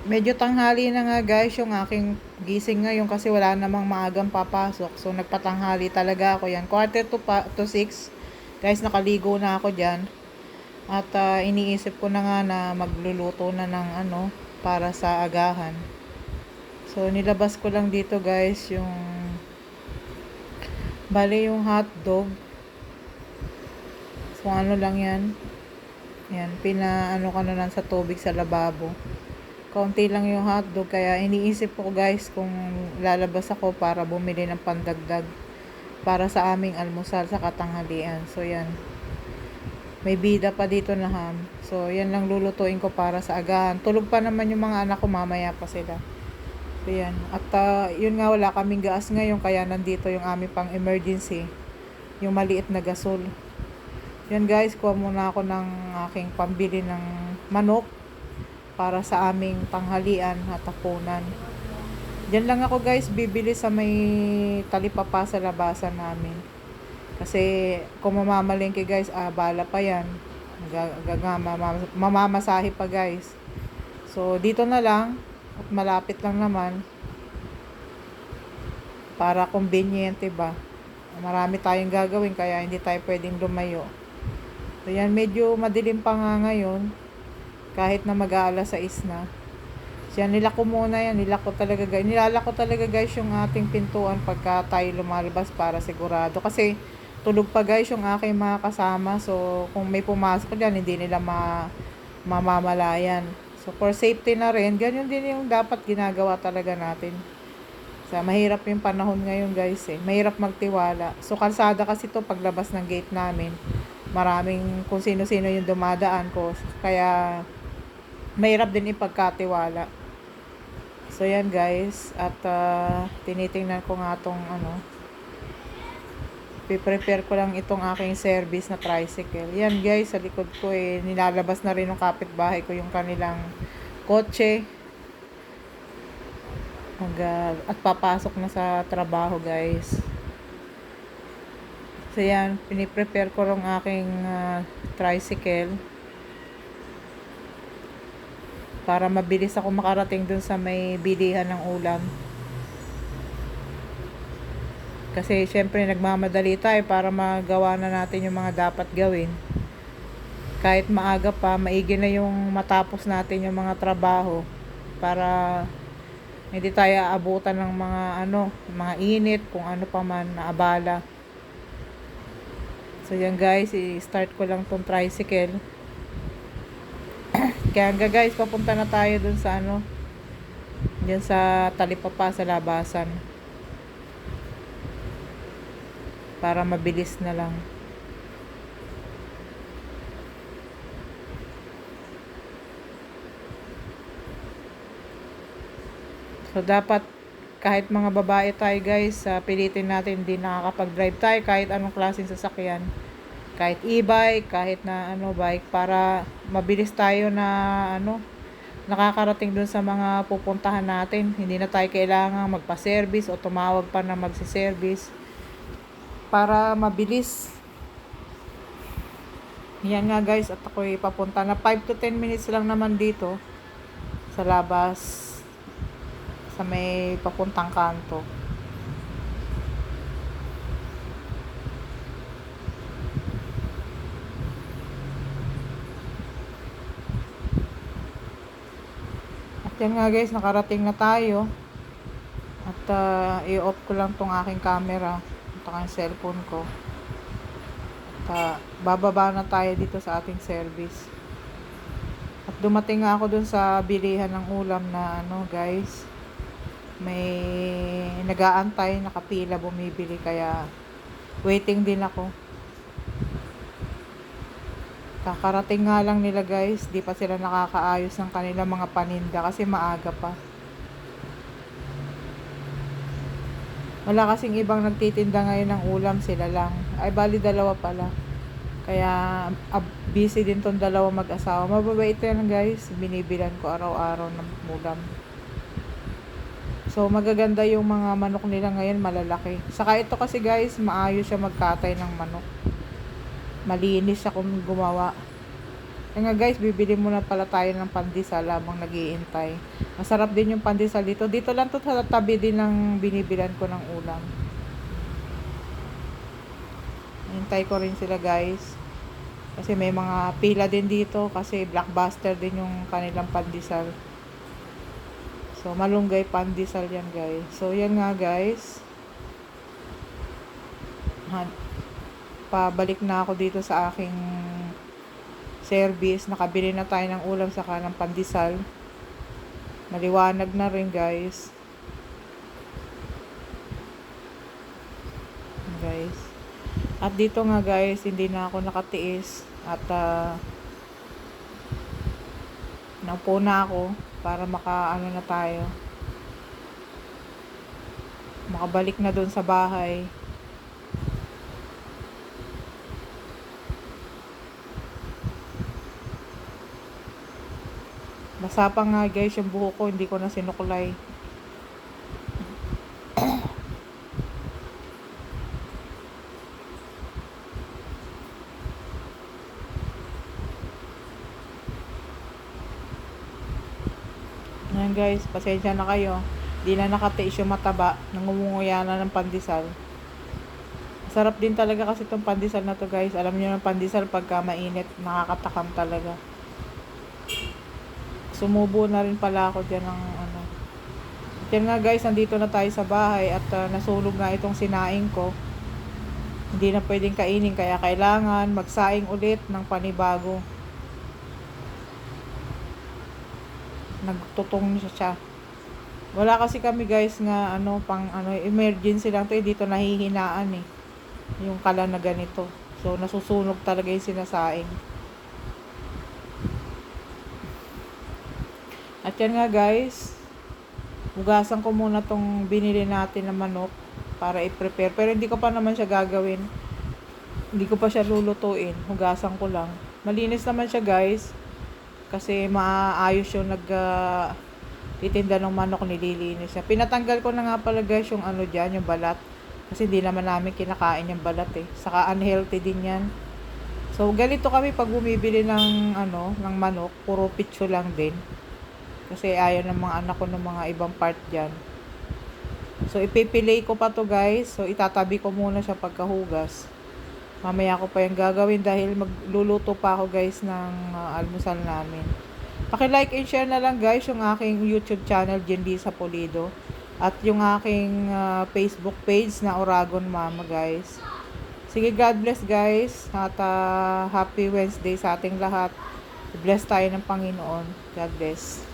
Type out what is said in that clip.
Medyo tanghali na nga guys yung aking gising ngayon kasi wala namang maagang papasok. So nagpatanghali talaga ako yan. Quarter to 6. Guys, nakaligo na ako dyan. At iniisip ko na nga na magluluto na ng ano para sa agahan. So nilabas ko lang dito guys yung bali yung hotdog. So ano lang yan. Yan, pinaano ka na lang sa tubig sa lababo. Kaunti lang yung hotdog, kaya iniisip ko guys kung lalabas ako para bumili ng pandagdag para sa aming almusal sa katanghalian. So yan, may bida pa dito na ham. So yan lang lulutuin ko para sa agahan. Tulog pa naman yung mga anak ko, mamaya pa sila. So yan, at yun nga, wala kaming gas ngayon, kaya nandito yung aming pang emergency, yung maliit na gasol. Yan guys, kuha muna ako ng aking pambili ng manok para sa aming tanghalian at hapunan. Diyan lang ako guys bibili sa may talipapa sa labasan namin. Kasi kung mamamalengke guys, bala pa yan. Mamamasahe pa guys. So dito na lang at malapit lang naman para convenient, ba? Marami tayong gagawin kaya hindi tayo pwedeng lumayo. So yan, medyo madilim pa nga ngayon kahit na mag-aalas 6 na. So yan, nilako muna yan. Nilalako talaga guys yung ating pintuan pagka tayo lumalabas para sigurado. Kasi tulog pa guys yung aking mga kasama. So kung may pumasok dyan, hindi nila mamamalayan. So for safety na rin, ganyan din yung dapat ginagawa talaga natin. So mahirap yung panahon ngayon guys eh. Mahirap magtiwala. So kalsada kasi to paglabas ng gate namin. Maraming kung sino-sino yung dumadaan ko. Kaya mahirap din ipagkatiwala. So yan guys. At tinitingnan ko nga itong piprepare ko lang itong aking service na tricycle. Yan guys, sa likod ko nilalabas na rin ng kapitbahay ko yung kanilang kotse. At papasok na sa trabaho guys. So yan, piniprepare ko lang aking tricycle para mabilis ako makarating dun sa may bilihan ng ulam. Kasi syempre nagmamadali tayo para magawa na natin yung mga dapat gawin. Kahit maaga pa, maigi na yung matapos natin yung mga trabaho para hindi tayo aabutan ng mga init, kung ano pa man na abala. So yan guys, i-start ko lang tong tricycle. Kaya nga guys, papunta na tayo dun sa diyan sa talipapa sa labasan. Para mabilis na lang. So dapat kahit mga babae tayo guys, pilitin natin hindi nakakapag-drive tayo kahit anong klaseng sasakyan. Kahit e-bike, kahit na bike, para mabilis tayo na nakakarating dun sa mga pupuntahan natin. Hindi na tayo kailangan magpa-service o tumawag pa na magsi-service para mabilis. Yan nga guys, at ako'y papunta na 5 to 10 minutes lang naman dito sa labas sa may papuntang kanto. At yan nga guys, nakarating na tayo. At i-off ko lang tong aking camera at ang cellphone ko. At bababa na tayo dito sa ating service. At dumating nga ako dun sa bilihan ng ulam na guys, may nag-aantay, nakapila bumibili, kaya waiting din ako. Kakarating nga lang nila guys, di pa sila nakakaayos ng kanilang mga paninda kasi maaga pa. Wala kasing ibang nagtitinda ngayon ng ulam, sila lang. Ay bali dalawa pala. Kaya busy din tong dalawa mag-asawa. Mababait yan guys, binibilan ko araw-araw ng ulam. So magaganda yung mga manok nila ngayon, malalaki. Saka ito kasi guys, maayos siya magkatay ng manok. Malinis siya kung gumawa. Kaya nga guys, bibili muna pala tayo ng pandesal habang nag-iintay. Masarap din yung pandesal dito. Dito lang to sa tabi din ng binibilan ko ng ulam. Hintay ko rin sila guys. Kasi may mga pila din dito kasi blockbuster din yung kanilang pandesal. So malunggay pandesal yan guys. So yan nga guys. Pabalik na ako dito sa aking service. Nakabili na tayo ng ulam sa kanang pandesal. Maliwanag na rin guys. At dito nga guys, hindi na ako nakatiis at naupo na ako para na tayo. Makabalik na doon sa bahay. Basa pa nga guys yung buhok ko, hindi ko na sinukulay. Ayan guys, pasensya na kayo. Di na nakatiis yung mataba. Nangumunguya na ng pandesal. Sarap din talaga kasi itong pandesal na to guys. Alam niyo yung pandesal pagka mainit, nakakatakam talaga. Sumubo na rin pala ako dyan ng ano. Yan nga guys, nandito na tayo sa bahay at nasulog nga itong sinaing ko. Hindi na pwedeng kainin kaya kailangan magsaing ulit ng panibago. Nagtutong siya. Wala kasi kami guys nga emergency lang to dito nahihinaan yung kalan na ganito. So nasusunog talaga yung sinasaing. At yan nga guys, hugasan ko muna tong binili natin na manok para i-prepare. Pero hindi ko pa naman siya gagawin. Hindi ko pa siya lulutuin. Hugasan ko lang. Malinis naman siya guys. Kasi maayos yung titinda ng manok, nililinis siya. Pinatanggal ko na nga pala guys yung dyan, yung balat. Kasi hindi naman namin kinakain yung balat Saka unhealthy din yan. So ganito kami pag bumibili ng ng manok, puro pitso lang din. Kasi ayaw ng mga anak ko ng mga ibang part dyan. So ipipilay ko pa to guys. So itatabi ko muna siya pagkahugas. Mamaya ko pa yung gagawin dahil magluluto pa ako guys ng almusal namin. Paki-like and share na lang guys yung aking YouTube channel Jenlisa Pulido at yung aking Facebook page na Oragon Mama guys. Sige, God bless guys at happy Wednesday sa ating lahat. Bless tayo ng Panginoon. God bless.